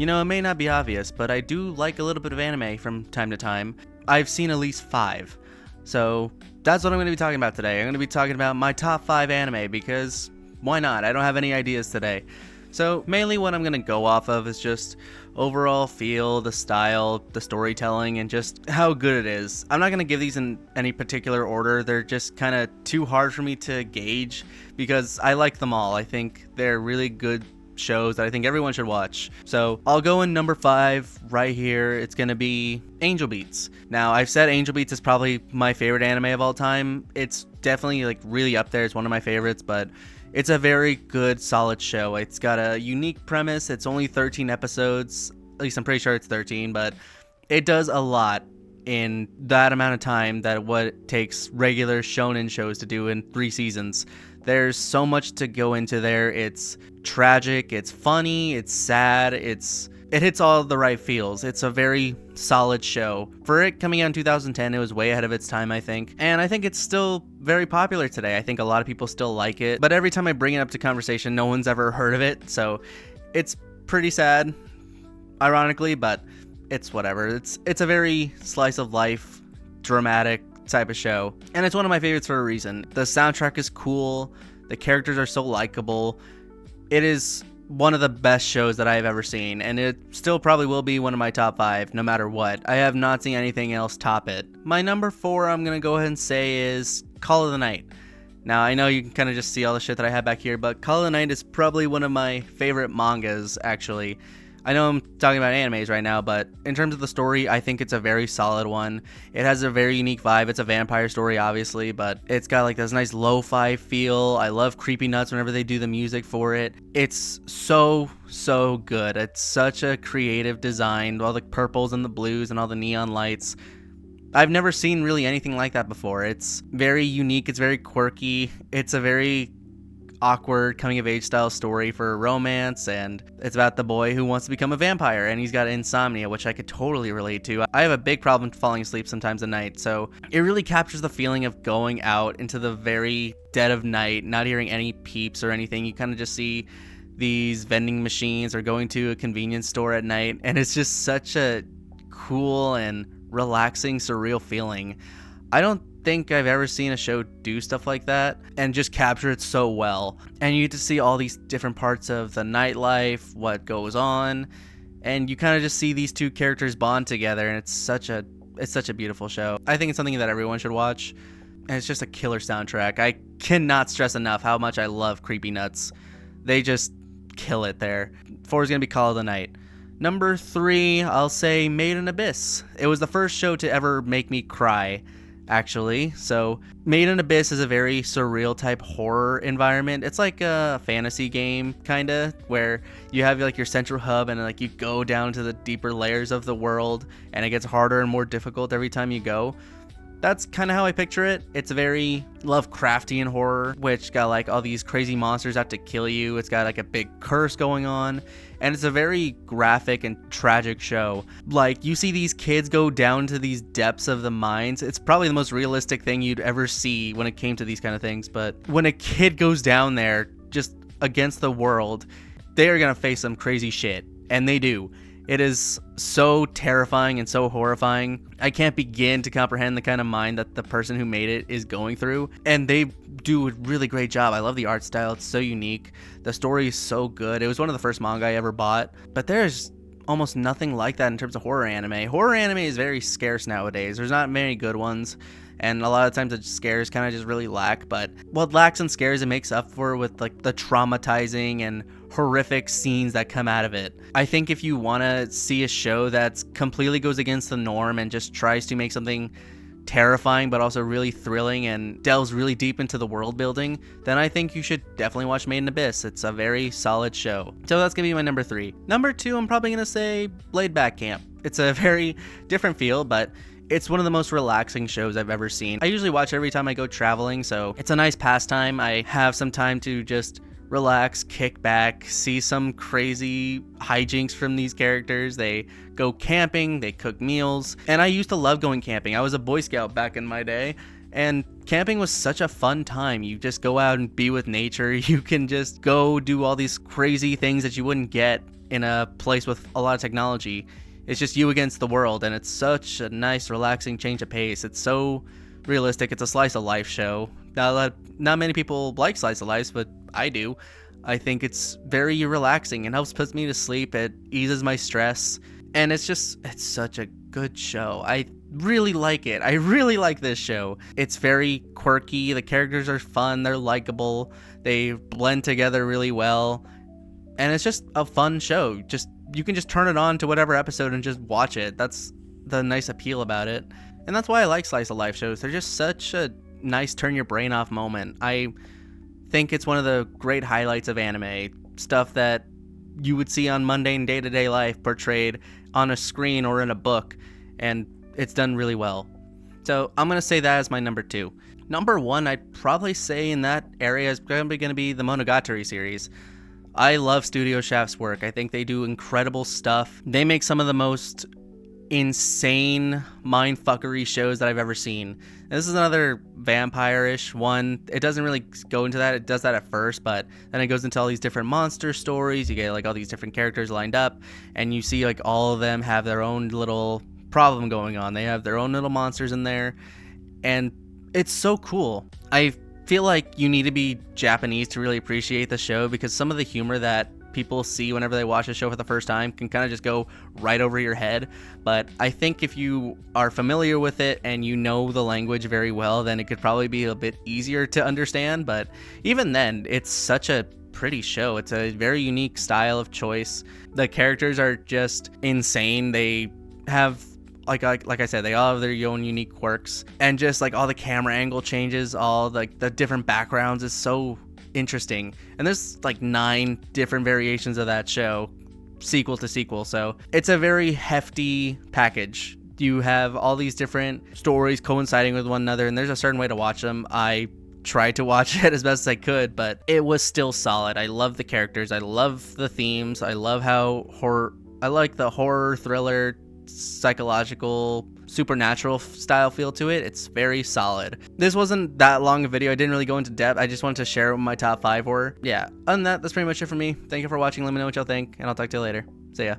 You know, it may not be obvious, but I do like a little bit of anime from time to time. I've seen at least 5. So that's what I'm going to be talking about today. I'm going to be talking about my top 5 anime because why not? I don't have any ideas today. So mainly what I'm going to go off of is just overall feel, the style, the storytelling, and just how good it is. I'm not going to give these in any particular order. They're just kind of too hard for me to gauge because I like them all. I think they're really good shows that I think everyone should watch. So I'll go in number 5 right here. It's gonna be Angel Beats. Now I've said Angel Beats is probably my favorite anime of all time. It's definitely like really up there. It's one of my favorites, but it's a very good, solid show. It's got a unique premise. It's only 13 episodes. At least I'm pretty sure it's 13, but it does a lot in that amount of time that what it takes regular shonen shows to do in 3 seasons. There's so much to go into there. It's tragic, it's funny, it's sad, it hits all the right feels. It's a very solid show. For it coming out in 2010, it was way ahead of its time, I think. And I think it's still very popular today. I think a lot of people still like it. But every time I bring it up to conversation, no one's ever heard of it. So it's pretty sad, ironically, but it's whatever. It's a very slice of life, dramatic type of show. And it's one of my favorites for a reason. The soundtrack is cool. The characters are so likable. It is one of the best shows that I have ever seen, and it still probably will be one of my top 5 no matter what. I have not seen anything else top it. My number 4 I'm gonna go ahead and say is Call of the Night. Now I know you can kind of just see all the shit that I have back here, but Call of the Night is probably one of my favorite mangas, actually. I know I'm talking about animes right now, but in terms of the story, I think it's a very solid one. It has a very unique vibe. It's a vampire story, obviously, but it's got like this nice lo-fi feel. I love Creepy Nuts whenever they do the music for it. It's so good. It's such a creative design. All the purples and the blues and all the neon lights. I've never seen really anything like that before. It's very unique. It's very quirky. It's a very awkward coming of age style story for romance, and it's about the boy who wants to become a vampire and he's got insomnia, which I could totally relate to. I have a big problem falling asleep sometimes at night, so it really captures the feeling of going out into the very dead of night, not hearing any peeps or anything. You kind of just see these vending machines or going to a convenience store at night, and it's just such a cool and relaxing, surreal feeling. I don't think I've ever seen a show do stuff like that and just capture it so well. And you get to see all these different parts of the nightlife, what goes on, and you kind of just see these two characters bond together, and it's such a beautiful show. I think it's something that everyone should watch, and it's just a killer soundtrack. I cannot stress enough how much I love Creepy Nuts. They just kill it there. 4 is gonna be Call of the Night. Number 3, I'll say Made in Abyss. It was the first show to ever make me cry, actually. So Made in Abyss is a very surreal type horror environment. It's like a fantasy game kinda, where you have like your central hub and like you go down to the deeper layers of the world, and it gets harder and more difficult every time you go. That's kind of how I picture it. It's a very Lovecraftian horror, which got like all these crazy monsters out to kill you. It's got like a big curse going on, and it's a very graphic and tragic show. Like, you see these kids go down to these depths of the mines. It's probably the most realistic thing you'd ever see when it came to these kind of things. But when a kid goes down there just against the world, they are gonna face some crazy shit, and they do. It is so terrifying and so horrifying. I can't begin to comprehend the kind of mind that the person who made it is going through. And they do a really great job. I love the art style. It's so unique. The story is so good. It was one of the first manga I ever bought. But there's almost nothing like that in terms of horror anime. Horror anime is very scarce nowadays. There's not many good ones. And a lot of times the scares kind of just really lack. But what lacks in scares, it makes up for with like the traumatizing and horrific scenes that come out of it. I think if you want to see a show that completely goes against the norm and just tries to make something terrifying but also really thrilling and delves really deep into the world building, then I think you should definitely watch Made in Abyss. It's a very solid show. So that's gonna be my number 3. Number 2, I'm probably gonna say Laid Back Camp. It's a very different feel, but it's one of the most relaxing shows I've ever seen. I usually watch every time I go traveling, so it's a nice pastime. I have some time to just relax, kick back, see some crazy hijinks from these characters. They go camping, they cook meals, and I used to love going camping. I was a Boy Scout back in my day, and camping was such a fun time. You just go out and be with nature. You can just go do all these crazy things that you wouldn't get in a place with a lot of technology. It's just you against the world, and it's such a nice, relaxing change of pace. It's so realistic. It's a slice of life show. Not many people like slice of life, but I do. I think it's very relaxing and helps put me to sleep. It eases my stress, and it's such a good show. I really like it. I really like this show. It's very quirky. The characters are fun. They're likable. They blend together really well, and it's just a fun show. You can just turn it on to whatever episode and just watch it. That's the nice appeal about it, and that's why I like slice of life shows. They're just such a nice turn your brain off moment. I think it's one of the great highlights of anime, stuff that you would see on mundane day-to-day life portrayed on a screen or in a book, and it's done really well. So I'm gonna say that as my number 2. Number 1, I'd probably say in that area is probably gonna be the Monogatari series. I love Studio Shaft's work. I think they do incredible stuff. They make some of the most insane mindfuckery shows that I've ever seen. And this is another vampire-ish one. It doesn't really go into that. It does that at first, but then it goes into all these different monster stories. You get like all these different characters lined up, and you see like all of them have their own little problem going on. They have their own little monsters in there, and it's so cool. I feel like you need to be Japanese to really appreciate the show, because some of the humor that people see whenever they watch a show for the first time can kind of just go right over your head. But I think if you are familiar with it and you know the language very well, then it could probably be a bit easier to understand. But even then, it's such a pretty show. It's a very unique style of choice. The characters are just insane. They have like I said, they all have their own unique quirks, and just like all the camera angle changes, all like the different backgrounds is so interesting. And there's like 9 different variations of that show, sequel to sequel, so it's a very hefty package. You have all these different stories coinciding with one another, and there's a certain way to watch them. I tried to watch it as best as I could, but it was still solid. I love the characters, I love the themes, I love how I like the horror, thriller, psychological, supernatural style feel to it. It's very solid. This wasn't that long a video. I didn't really go into depth. I just wanted to share what my top 5 were. Yeah, other than that, that's pretty much it for me. Thank you for watching. Let me know what y'all think, and I'll talk to you later. See ya.